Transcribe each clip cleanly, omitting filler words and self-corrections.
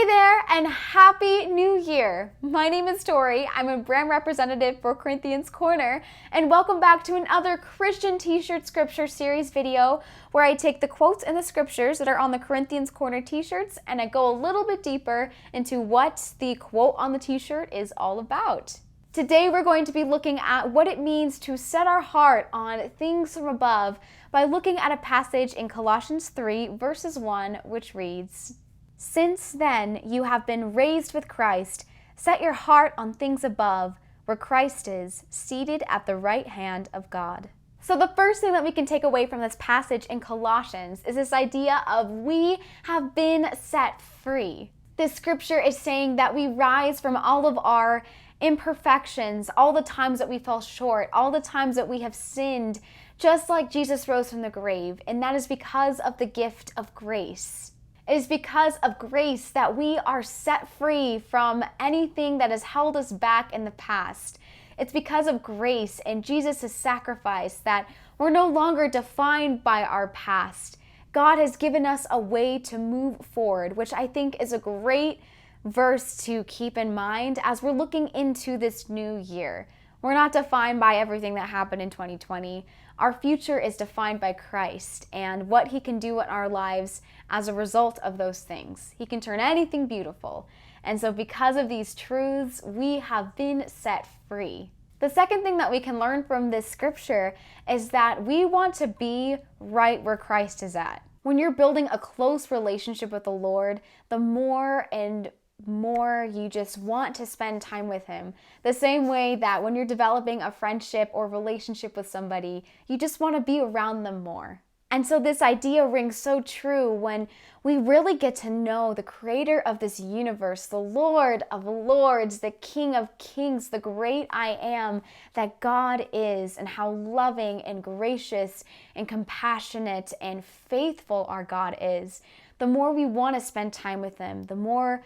Hey there, and Happy New Year! My name is Tori. I'm a brand representative for Corinthian's Corner, and welcome back to another Christian t-shirt scripture series video where I take the quotes and the scriptures that are on the Corinthian's Corner t-shirts and I go a little bit deeper into what the quote on the t-shirt is all about. Today we're going to be looking at what it means to set our heart on things from above by looking at a passage in Colossians 3 verses 1, which reads, "Since then you have been raised with Christ, set your heart on things above, where Christ is, seated at the right hand of God." So the first thing that we can take away from this passage in Colossians is this idea of we have been set free. This scripture is saying that we rise from all of our imperfections, all the times that we fell short, all the times that we have sinned, just like Jesus rose from the grave, and that is because of the gift of grace. It is because of grace that we are set free from anything that has held us back in the past. It's because of grace and Jesus' sacrifice that we're no longer defined by our past. God has given us a way to move forward, which I think is a great verse to keep in mind as we're looking into this new year. We're not defined by everything that happened in 2020. Our future is defined by Christ and what He can do in our lives as a result of those things. He can turn anything beautiful. And so because of these truths, we have been set free. The second thing that we can learn from this scripture is that we want to be right where Christ is at. When you're building a close relationship with the Lord, the more and more you just want to spend time with Him. The same way that when you're developing a friendship or relationship with somebody, you just want to be around them more. And so this idea rings so true when we really get to know the creator of this universe, the Lord of Lords, the King of Kings, the great I am that God is, and how loving and gracious and compassionate and faithful our God is. The more we want to spend time with Him, the more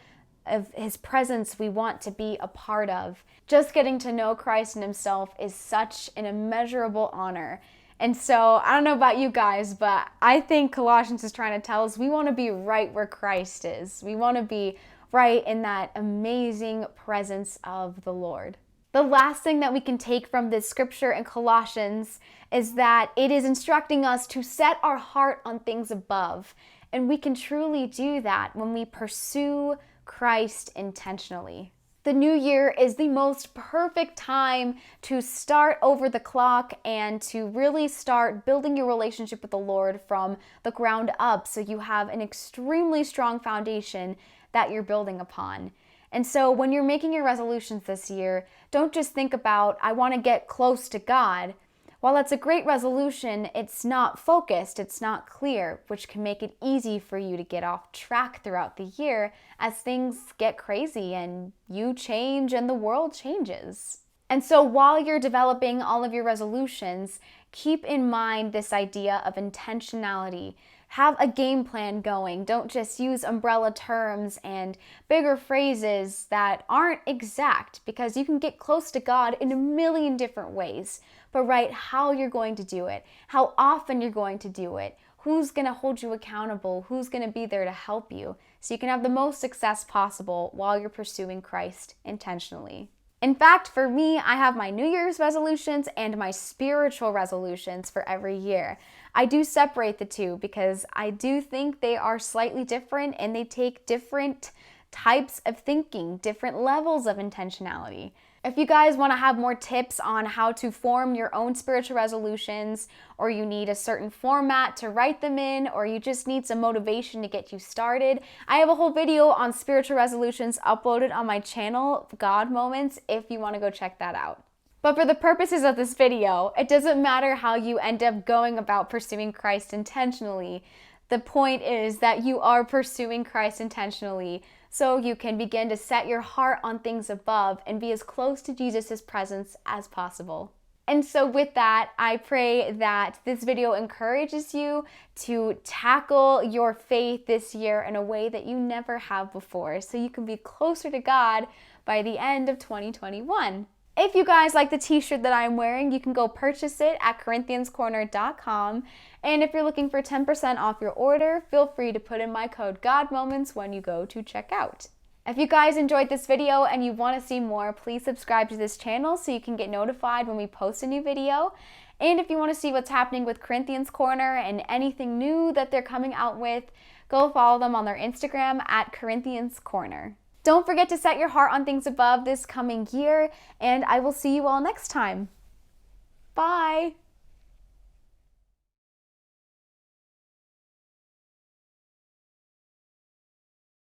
of His presence we want to be a part of. Just getting to know Christ and Himself is such an immeasurable honor. And so, I don't know about you guys, but I think Colossians is trying to tell us we want to be right where Christ is. We want to be right in that amazing presence of the Lord. The last thing that we can take from this scripture in Colossians is that it is instructing us to set our heart on things above. And we can truly do that when we pursue Christ intentionally. The new year is the most perfect time to start over the clock and to really start building your relationship with the Lord from the ground up so you have an extremely strong foundation that you're building upon. And so when you're making your resolutions this year, don't just think about, I want to get close to God. While it's a great resolution, it's not focused, it's not clear, which can make it easy for you to get off track throughout the year as things get crazy and you change and the world changes. And so while you're developing all of your resolutions, keep in mind this idea of intentionality. Have a game plan going. Don't just use umbrella terms and bigger phrases that aren't exact, because you can get close to God in a million different ways. But write how you're going to do it, how often you're going to do it, who's going to hold you accountable, who's going to be there to help you, so you can have the most success possible while you're pursuing Christ intentionally. In fact, for me, I have my New Year's resolutions and my spiritual resolutions for every year. I do separate the two because I do think they are slightly different and they take different types of thinking, different levels of intentionality. If you guys want to have more tips on how to form your own spiritual resolutions, or you need a certain format to write them in, or you just need some motivation to get you started, I have a whole video on spiritual resolutions uploaded on my channel, God Moments, if you want to go check that out. But for the purposes of this video, it doesn't matter how you end up going about pursuing Christ intentionally. The point is that you are pursuing Christ intentionally so you can begin to set your heart on things above and be as close to Jesus' presence as possible. And so with that, I pray that this video encourages you to tackle your faith this year in a way that you never have before, so you can be closer to God by the end of 2021. If you guys like the t-shirt that I'm wearing, you can go purchase it at corinthianscorner.com. And if you're looking for 10% off your order, feel free to put in my code GODMOMENTS when you go to checkout. If you guys enjoyed this video and you want to see more, please subscribe to this channel so you can get notified when we post a new video. And if you want to see what's happening with Corinthians Corner and anything new that they're coming out with, go follow them on their Instagram at Corinthians Corner. Don't forget to set your heart on things above this coming year, and I will see you all next time.